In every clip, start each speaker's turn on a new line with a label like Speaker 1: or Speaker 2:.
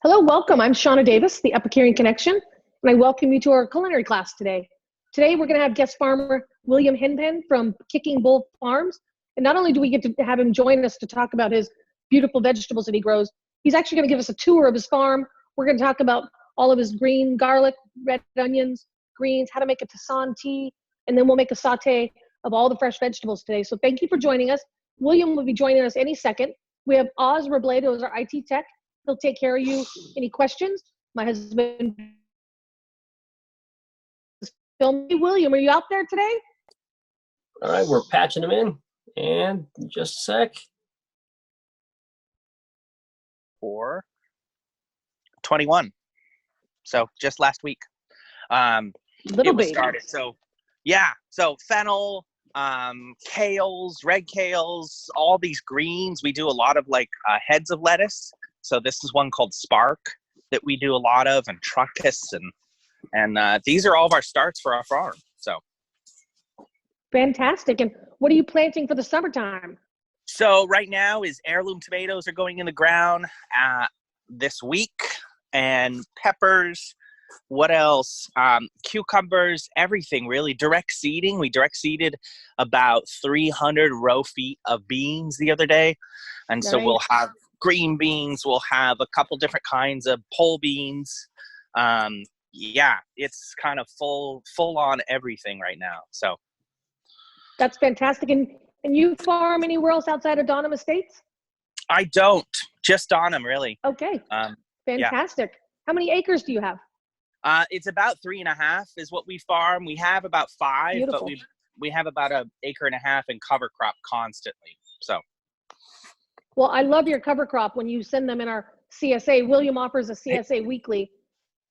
Speaker 1: Hello, welcome. I'm Sheana Davis, the Epicurean Connection, and I welcome you to our culinary class today. Today, we're going to have guest farmer William Henpenn from Kicking Bull Farms. And not only do we get to have him join us to talk about his beautiful vegetables that he grows, he's actually going to give us a tour of his farm. We're going to talk about all of his green garlic, red onions, greens, how to make a tasson tea, and then we'll make a saute of all the fresh vegetables today. So thank you for joining us. William will be joining us any second. We have Oz Robledo as our IT tech. He'll take care of you. Any questions? My husband is filming. William, are you out there today?
Speaker 2: All right, we're patching them in. And just a sec.
Speaker 3: 4/21. So just last week.
Speaker 1: Little
Speaker 3: it was
Speaker 1: baby.
Speaker 3: started. So yeah. So fennel, kales, red kales, all these greens. We do a lot of heads of lettuce. So this is one called Spark that we do a lot of, and Truckus, and these are all of our starts for our farm. So
Speaker 1: fantastic. And what are you planting for the summertime?
Speaker 3: So right now is heirloom tomatoes are going in the ground this week, and peppers. What else? Cucumbers, everything really. Direct seeding. We direct seeded about 300 row feet of beans the other day. And
Speaker 1: Nice.
Speaker 3: So we'll have green beans. We'll have a couple different kinds of pole beans. Yeah, it's kind of full on everything right now. So
Speaker 1: that's fantastic. And you farm anywhere else outside of Donham Estates?
Speaker 3: I don't. Just Donham, really.
Speaker 1: Okay. Fantastic.
Speaker 3: Yeah.
Speaker 1: How many acres do you have?
Speaker 3: It's about 3.5 is what we farm. We have about 5,
Speaker 1: Beautiful.
Speaker 3: but we have about 1.5 acres in cover crop constantly. So,
Speaker 1: well, I love your cover crop when you send them in our CSA. William offers a CSA weekly,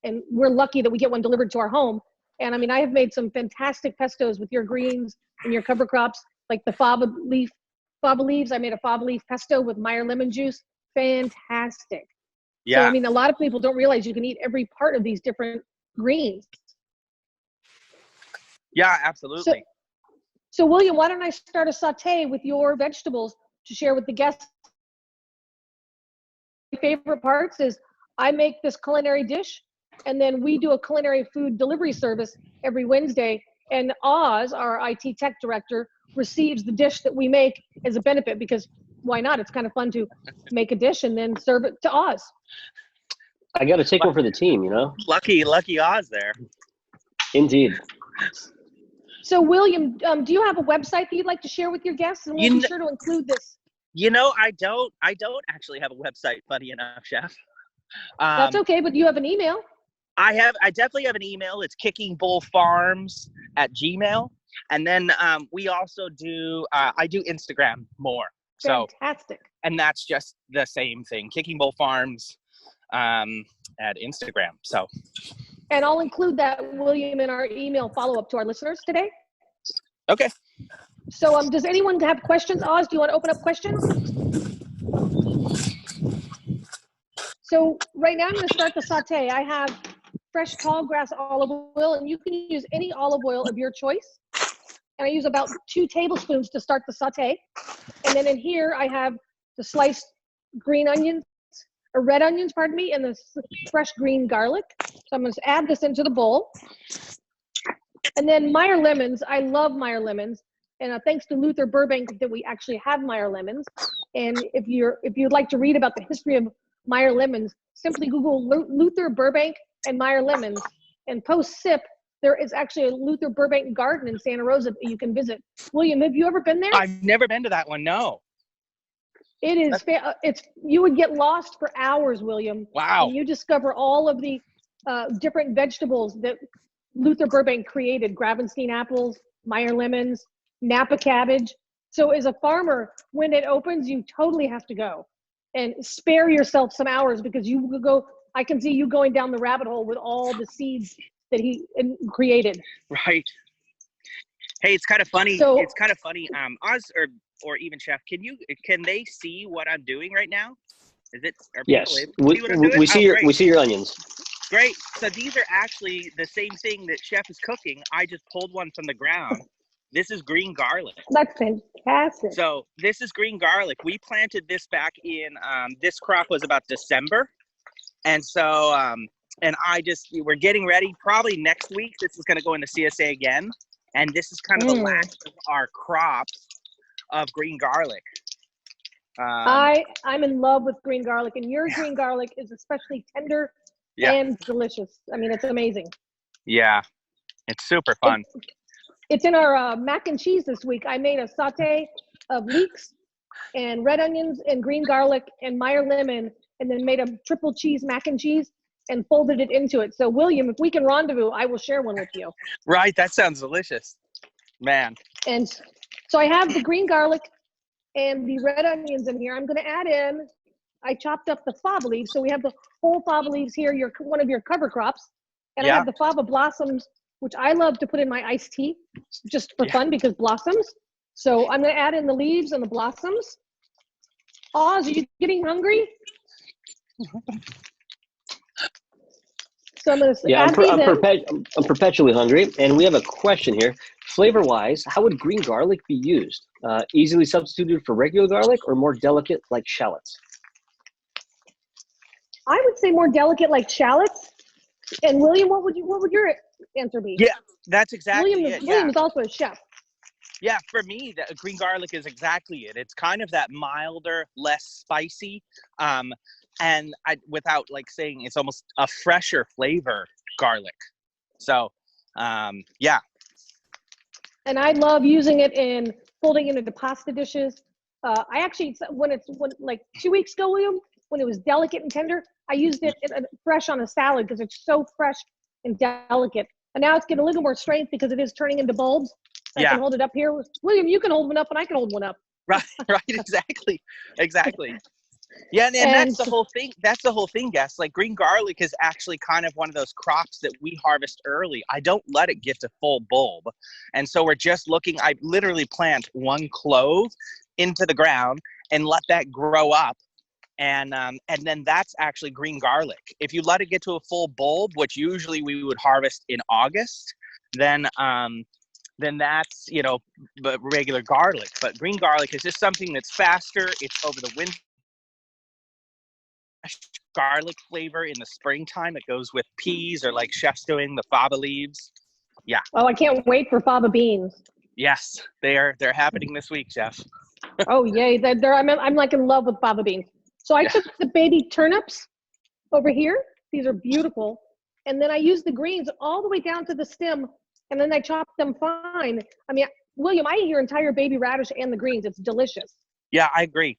Speaker 1: and we're lucky that we get one delivered to our home. And I mean, I have made some fantastic pestos with your greens and your cover crops, like the Fava Leaves. I made a Fava Leaf pesto with Meyer lemon juice. Fantastic.
Speaker 3: yeah.
Speaker 1: So, I mean, a lot of people don't realize you can eat every part of these different greens.
Speaker 3: Yeah, absolutely.
Speaker 1: So William, why don't I start a saute with your vegetables to share with the guests? My favorite parts is I make this culinary dish, and then we do a culinary food delivery service every Wednesday. And Oz, our IT tech director, receives the dish that we make as a benefit, because why not? It's kind of fun to make a dish and then serve it to Oz.
Speaker 2: I got to take one for the team, you know?
Speaker 3: Lucky Oz there.
Speaker 2: Indeed.
Speaker 1: So William, do you have a website that you'd like to share with your guests? And we'll be sure to include this.
Speaker 3: You know, I don't actually have a website, funny enough, Chef.
Speaker 1: That's okay, but you have an email.
Speaker 3: I definitely have an email. It's kickingbullfarms@gmail. And then we also do, I do Instagram more. So,
Speaker 1: fantastic.
Speaker 3: And that's just the same thing, Kicking Bull Farms at Instagram. So,
Speaker 1: and I'll include that, William, in our email follow-up to our listeners today.
Speaker 3: Okay.
Speaker 1: So does anyone have questions? Oz, do you want to open up questions? So right now I'm going to start the saute. I have fresh tall grass olive oil, and you can use any olive oil of your choice. And I use about 2 tablespoons to start the saute. And then in here, I have the sliced green onions, or red onions, pardon me, and the fresh green garlic. So I'm going to add this into the bowl. And then Meyer lemons. I love Meyer lemons. And thanks to Luther Burbank that we actually have Meyer lemons. And if you'd like to read about the history of Meyer lemons, simply Google Luther Burbank and Meyer lemons. And post-sip, there is actually a Luther Burbank garden in Santa Rosa that you can visit. William, have you ever been there?
Speaker 3: I've never been to that one, no.
Speaker 1: It is, you would get lost for hours, William.
Speaker 3: Wow.
Speaker 1: And you discover all of the different vegetables that Luther Burbank created: Gravenstein apples, Meyer lemons, Napa cabbage. So as a farmer, when it opens, you totally have to go and spare yourself some hours, because you will go, I can see you going down the rabbit hole with all the seeds that he created.
Speaker 3: Right. Hey, it's kind of funny.
Speaker 1: So,
Speaker 3: Oz or even Chef, can they see what I'm doing right now?
Speaker 2: Yes. We see your onions.
Speaker 3: Great. So these are actually the same thing that Chef is cooking. I just pulled one from the ground. This is green garlic.
Speaker 1: That's fantastic.
Speaker 3: So this is green garlic. We planted this back in, this crop was about December. And so, and we're getting ready. Probably next week, this is going to go into CSA again. And this is kind of the last of our crop of green garlic.
Speaker 1: I'm in love with green garlic, and your green garlic is especially tender and delicious. I mean, it's amazing.
Speaker 3: Yeah, it's super fun.
Speaker 1: It's in our mac and cheese this week. I made a saute of leeks and red onions and green garlic and Meyer lemon, and then made a triple cheese mac and cheese and folded it into it. So, William, if we can rendezvous, I will share one with you.
Speaker 3: Right, that sounds delicious, man.
Speaker 1: And so I have the green garlic and the red onions in here. I'm going to add in, I chopped up the fava leaves. So we have the whole fava leaves here, one of your cover crops. And I have the fava blossoms, which I love to put in my iced tea just for fun because blossoms. So I'm going to add in the leaves and the blossoms. Oz, are you getting hungry? So I'm going to add these in.
Speaker 2: I'm perpetually hungry. And we have a question here. Flavor-wise, how would green garlic be used? Easily substituted for regular garlic or more delicate like shallots?
Speaker 1: I would say more delicate like shallots. And William, what would your answer be?
Speaker 3: Yeah, that's exactly it.
Speaker 1: William is also a chef.
Speaker 3: Yeah, for me, the green garlic is exactly it. It's kind of that milder, less spicy, and without like saying it's almost a fresher flavor garlic. So, yeah.
Speaker 1: And I love using it in folding it into pasta dishes. I actually, when like 2 weeks ago, William, when it was delicate and tender, I used it fresh on a salad because it's so fresh and delicate. And now it's getting a little more strength because it is turning into bulbs. I can hold it up here. William, you can hold one up and I can hold one up.
Speaker 3: Right, exactly. Yeah, and that's the whole thing. That's the whole thing, guys. Like green garlic is actually kind of one of those crops that we harvest early. I don't let it get to full bulb. And so we're just looking, I literally plant one clove into the ground and let that grow up. And then that's actually green garlic. If you let it get to a full bulb, which usually we would harvest in August, then that's, regular garlic. But green garlic is just something that's faster. It's over the winter. Garlic flavor in the springtime. It goes with peas or like chef's doing the fava leaves. Yeah.
Speaker 1: Oh, I can't wait for fava beans.
Speaker 3: Yes, they're happening this week, Jeff.
Speaker 1: Oh, yay. I'm like in love with fava beans. So I took the baby turnips over here. These are beautiful. And then I used the greens all the way down to the stem. And then I chopped them fine. I mean, William, I eat your entire baby radish and the greens. It's delicious.
Speaker 3: Yeah, I agree.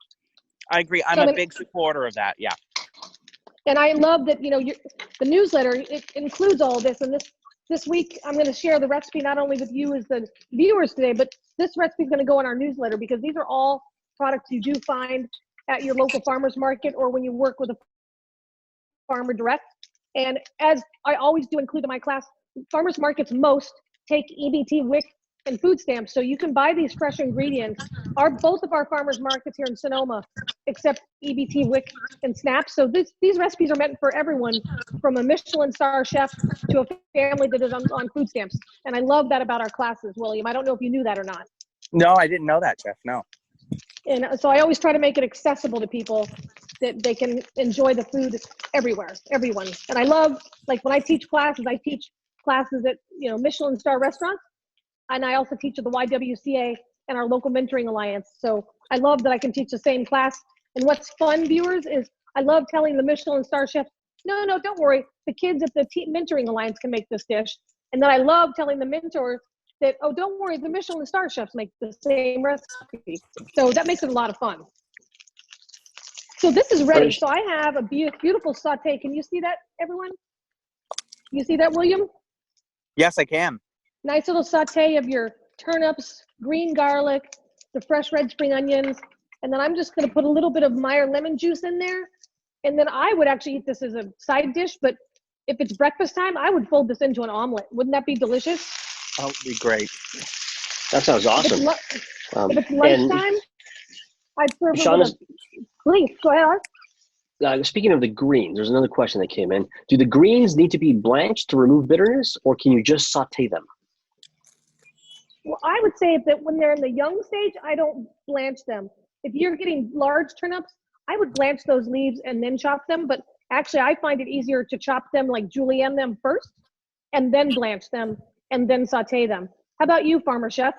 Speaker 3: I'm a big supporter of that. Yeah.
Speaker 1: And I love that, the newsletter, it includes all this. And this week, I'm going to share the recipe not only with you as the viewers today, but this recipe is going to go in our newsletter because these are all products you do find at your local farmer's market or when you work with a farmer direct. And as I always do include in my class, farmers markets most take EBT, WIC, and food stamps. So you can buy these fresh ingredients. Both of our farmers markets here in Sonoma accept EBT, WIC, and SNAP. So these recipes are meant for everyone from a Michelin star chef to a family that is on food stamps. And I love that about our classes, William. I don't know if you knew that or not.
Speaker 3: No, I didn't know that, Jeff. No.
Speaker 1: And so I always try to make it accessible to people that they can enjoy the food everywhere, everyone. And I love, like when I teach classes at, Michelin star restaurants. And I also teach at the YWCA and our local mentoring alliance. So I love that I can teach the same class. And what's fun, viewers, is I love telling the Michelin star chefs, no, don't worry. The kids at the mentoring alliance can make this dish. And then I love telling the mentors that, oh, don't worry, the Michelin star chefs make the same recipe. So that makes it a lot of fun. So this is ready. So I have a beautiful saute. Can you see that, everyone? You see that, William?
Speaker 3: Yes, I can.
Speaker 1: Nice little saute of your turnips, green garlic, the fresh red spring onions. And then I'm just going to put a little bit of Meyer lemon juice in there. And then I would actually eat this as a side dish. But if it's breakfast time, I would fold this into an omelet. Wouldn't that be delicious?
Speaker 3: Oh, it'd be great.
Speaker 2: That sounds awesome.
Speaker 1: If it's lunchtime, I'd serve it with please, go ahead.
Speaker 2: Speaking of the greens, there's another question that came in. Do the greens need to be blanched to remove bitterness, or can you just saute them?
Speaker 1: Well, I would say that when they're in the young stage, I don't blanch them. If you're getting large turnips, I would blanch those leaves and then chop them. But Actually, I find it easier to chop them, like julienne them first, and then blanch them, and then saute them. How about you, Farmer Chef?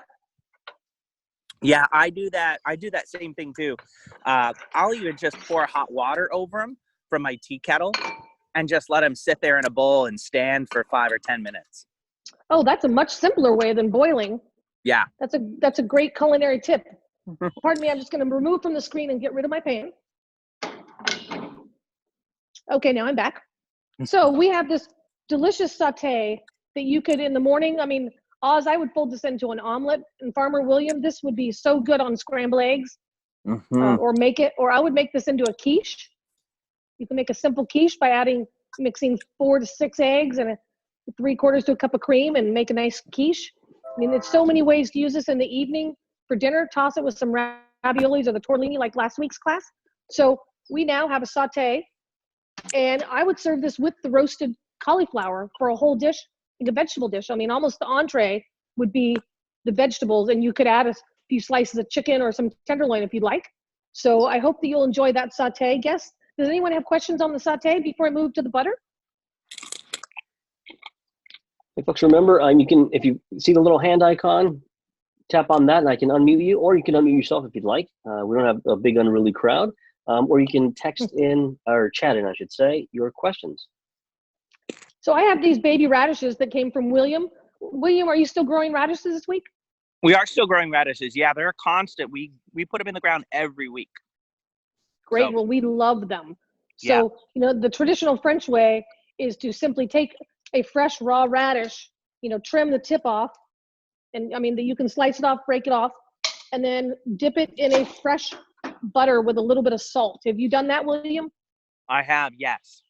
Speaker 3: Yeah, I do that. I do that same thing too. I'll even just pour hot water over them from my tea kettle and just let them sit there in a bowl and stand for 5 or 10 minutes.
Speaker 1: Oh, that's a much simpler way than boiling.
Speaker 3: Yeah.
Speaker 1: That's a great culinary tip. Pardon me, I'm just going to remove from the screen and get rid of my pan. Okay, now I'm back. So we have this delicious saute that you could, in the morning, I mean, Oz, I would fold this into an omelet. And Farmer William, this would be so good on scrambled eggs. Or I would make this into a quiche. You can make a simple quiche by mixing 4 to 6 eggs and 3/4 to a cup of cream and make a nice quiche. I mean, there's so many ways to use this in the evening for dinner. Toss it with some raviolis or the tortellini like last week's class. So we now have a saute, and I would serve this with the roasted cauliflower for a whole dish, like a vegetable dish. I mean, almost the entree would be the vegetables, and you could add a few slices of chicken or some tenderloin if you'd like. So I hope that you'll enjoy that saute. Guess, does anyone have questions on the saute before I move to the butter?
Speaker 2: Hey, folks, remember, you can, if you see the little hand icon, tap on that and I can unmute you, or you can unmute yourself if you'd like. We don't have a big unruly crowd. Or you can text in, or chat in, I should say, your questions.
Speaker 1: So I have these baby radishes that came from William. William, are you still growing radishes this week?
Speaker 3: We are still growing radishes. Yeah, they're a constant. We put them in the ground every week.
Speaker 1: Great.
Speaker 3: So,
Speaker 1: well, we love them.
Speaker 3: Yeah.
Speaker 1: So, you know, the traditional French way is to simply take a fresh raw radish, you know, trim the tip off. And I mean, you can slice it off, break it off, and then dip it in a fresh butter with a little bit of salt. Have you done that, William?
Speaker 3: I have, yes.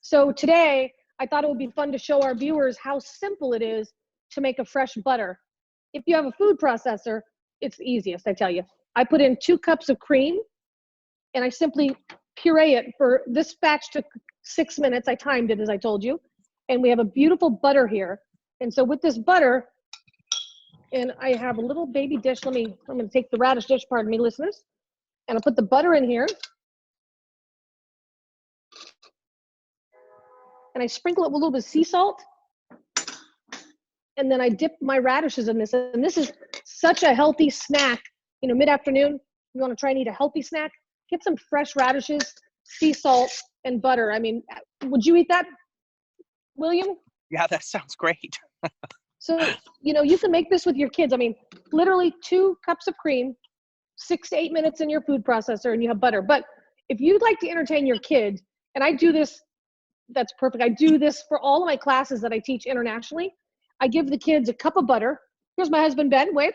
Speaker 1: So today, I thought it would be fun to show our viewers how simple it is to make a fresh butter. If you have a food processor, it's the easiest, I tell you. I put in 2 cups of cream, and I simply puree it. For this batch took 6 minutes. I timed it, as I told you. And we have a beautiful butter here. And so with this butter, and I have a little baby dish. I'm going to take the radish dish, pardon me, listeners. And I'll put the butter in here. And I sprinkle it with a little bit of sea salt. And then I dip my radishes in this. And this is such a healthy snack. You know, mid-afternoon, you want to try and eat a healthy snack? Get some fresh radishes, sea salt, and butter. I mean, would you eat that, William?
Speaker 3: Yeah, that sounds great.
Speaker 1: So, you know, you can make this with your kids. I mean, literally 2 cups of cream, 6 to 8 minutes in your food processor, and you have butter. But if you'd like to entertain your kids, and I do this, that's perfect. I do this for all of my classes that I teach internationally. I give the kids a cup of butter. Here's my husband, Ben, wave.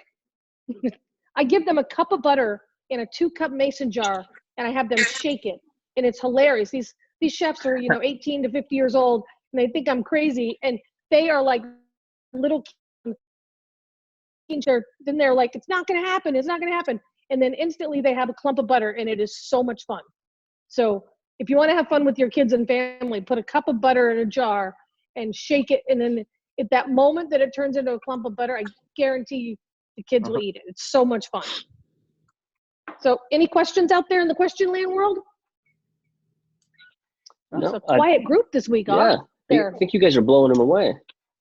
Speaker 1: I give them a cup of butter in a 2-cup mason jar, and I have them shake it. And it's hilarious. These chefs are, you know, 18 to 50 years old, and they think I'm crazy. And they are like little kids. Then they're like, it's not going to happen. It's not going to happen. And then instantly they have a clump of butter, and it is so much fun. So if you want to have fun with your kids and family, put a cup of butter in a jar and shake it. And then at that moment that it turns into a clump of butter, I guarantee you the kids will eat it. It's so much fun. So any questions out there in the question land world?
Speaker 2: No,
Speaker 1: it's a quiet group this week.
Speaker 2: Yeah, I think you guys are blowing them away.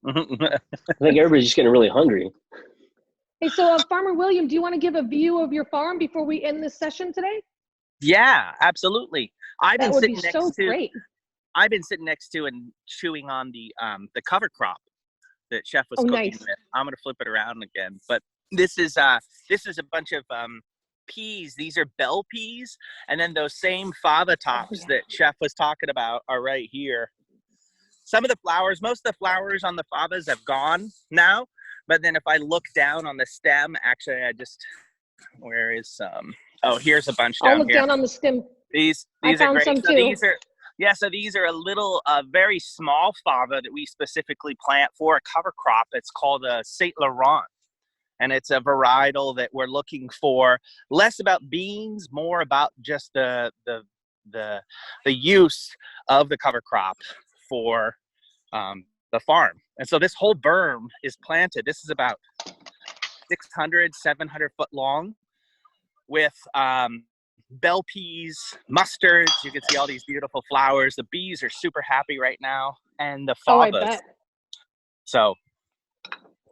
Speaker 2: I think everybody's just getting really hungry.
Speaker 1: Hey, so Farmer William, do you want to give a view of your farm before we end this session today?
Speaker 3: Yeah, absolutely. I've been sitting next to and chewing on the cover crop that Chef was cooking with. I'm gonna flip it around again, but this is a bunch of peas. These are bell peas, and then those same fava tops that Chef was talking about are right here. Some of the flowers, most of the flowers on the favas have gone now, but then if I look down on the stem, actually where is some? Oh, here's a bunch down here.
Speaker 1: I'll look down on the stem.
Speaker 3: These are great. So these are a little, very small fava that we specifically plant for a cover crop. It's called a Saint Laurent, and it's a varietal that we're looking for less about beans, more about just the use of the cover crop for the farm. And so this whole berm is planted. This is about 600, 700 foot long with bell peas, mustards. You can see all these beautiful flowers. The bees are super happy right now, and the
Speaker 1: Oh, I
Speaker 3: favas.
Speaker 1: bet.
Speaker 3: So,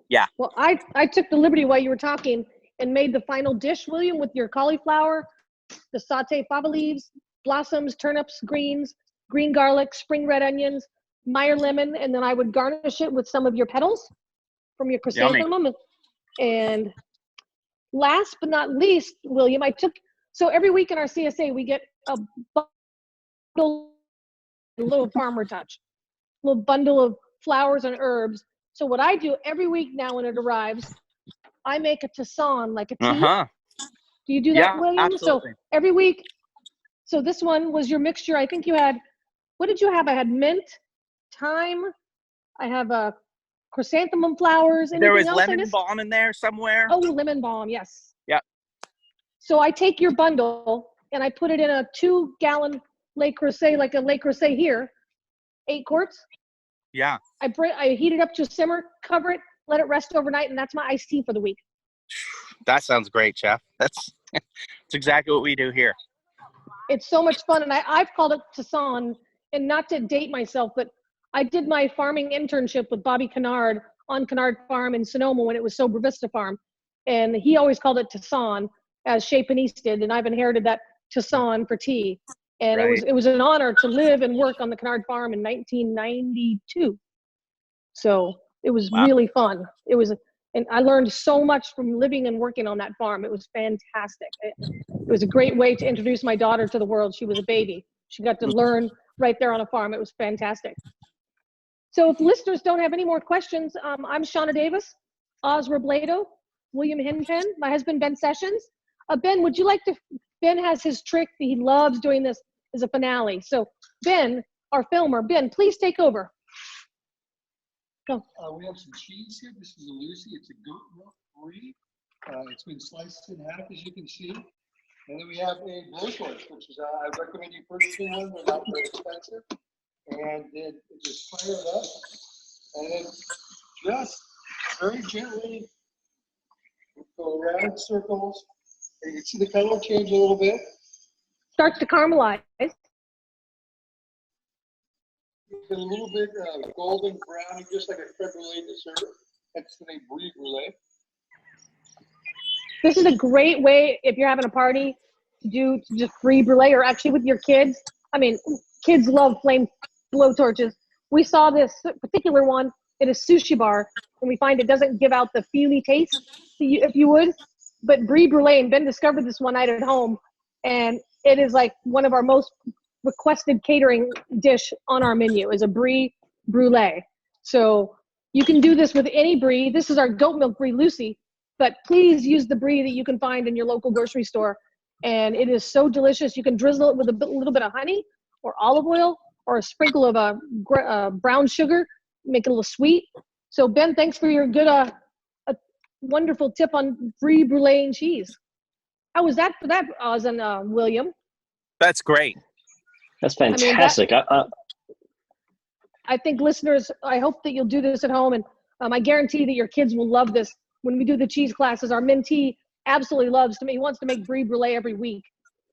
Speaker 3: yeah.
Speaker 1: Well, I took the liberty while you were talking and made the final dish, William, with your cauliflower, the sauteed fava leaves, blossoms, turnips, greens, green garlic, spring red onions, Meyer lemon, and then I would garnish it with some of your petals from your chrysanthemum. And last but not least, William, so every week in our CSA, we get a bundle, a little farmer touch, a little bundle of flowers and herbs. So what I do every week now when it arrives, I make a tisane, like a tea.
Speaker 3: Uh-huh.
Speaker 1: Do you do that,
Speaker 3: Yeah,
Speaker 1: William?
Speaker 3: absolutely.
Speaker 1: So every week, so this one was your mixture. I think you had, what did you have? I had mint, thyme. I have chrysanthemum flowers.
Speaker 3: There was
Speaker 1: Anything else
Speaker 3: lemon balm in there somewhere.
Speaker 1: Oh, lemon balm, yes.
Speaker 3: Yep.
Speaker 1: So I take your bundle and I put it in a 2-gallon Le Creuset, like a Le Creuset here, 8 quarts.
Speaker 3: Yeah.
Speaker 1: I heat it up to a simmer, cover it, let it rest overnight, and that's my iced tea for the week.
Speaker 3: That sounds great, Chef. That's exactly what we do here.
Speaker 1: It's so much fun, and I've called it tisane, and not to date myself, but I did my farming internship with Bobby Kennard on Kennard Farm in Sonoma when it was Sober Vista Farm, and he always called it tisane, as Shea Panisse did, and I've inherited that tisane for tea. And
Speaker 3: Right.
Speaker 1: it was an honor to live and work on the Kennard Farm in 1992. So it was really fun. And I learned so much from living and working on that farm. It was fantastic. It was a great way to introduce my daughter to the world. She was a baby. She got to learn right there on a farm. It was fantastic. So if listeners don't have any more questions, I'm Sheana Davis, Oz Robledo, William Henpenn, my husband, Ben Sessions. Ben, would you like to, Ben has his trick that he loves doing this as a finale. So Ben, our filmer, Ben, please take over. Go.
Speaker 4: We have some cheese here. This is a Lucy. It's a goat milk brie. It's been sliced in half, as you can see. And then we have a blowtorch, which is, I recommend you purchasing one. They're not very expensive. And then just fire it up. And then just very gently go around circles. And you can see the color change a little bit.
Speaker 1: Starts to caramelize.
Speaker 4: A little bit golden browning, just like a creme brulee dessert. That's the name Brie Brulee.
Speaker 1: This is a great way if you're having a party to do just Brie Brulee, or actually with your kids. I mean, kids love flame blowtorches. We saw this particular one at a sushi bar, and we find it doesn't give out the fumy taste, if you would. But Brie Brulee, and Ben discovered this one night at home, and it is like one of our most requested catering dish on our menu is a Brie Brulee. So you can do this with any brie. This is our goat milk brie, Lucy, but please use the brie that you can find in your local grocery store. And it is so delicious. You can drizzle it with a little bit of honey or olive oil or a sprinkle of brown sugar, make it a little sweet. So Ben, thanks for your good, a wonderful tip on Brie Brulee and cheese. How was that for that, Oz and William?
Speaker 3: That's great.
Speaker 2: That's fantastic.
Speaker 1: I think listeners, I hope that you'll do this at home, and I guarantee that your kids will love this. When we do the cheese classes, our mentee absolutely loves he wants to make Brie Brulee every week.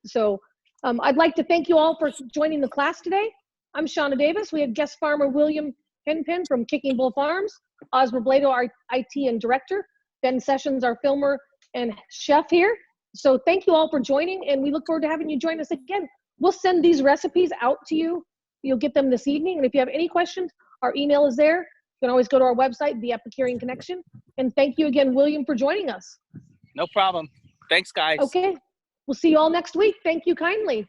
Speaker 1: So I'd like to thank you all for joining the class today. I'm Sheana Davis. We have guest farmer William Henpenn from Kicking Bull Farms, Oz Robledo, our IT and director, Ben Sessions, our filmer and chef here. So thank you all for joining, and we look forward to having you join us again. We'll send these recipes out to you. You'll get them this evening. And if you have any questions, our email is there. You can always go to our website, the Epicurean Connection. And thank you again, William, for joining us.
Speaker 3: No problem. Thanks, guys.
Speaker 1: Okay. We'll see you all next week. Thank you kindly.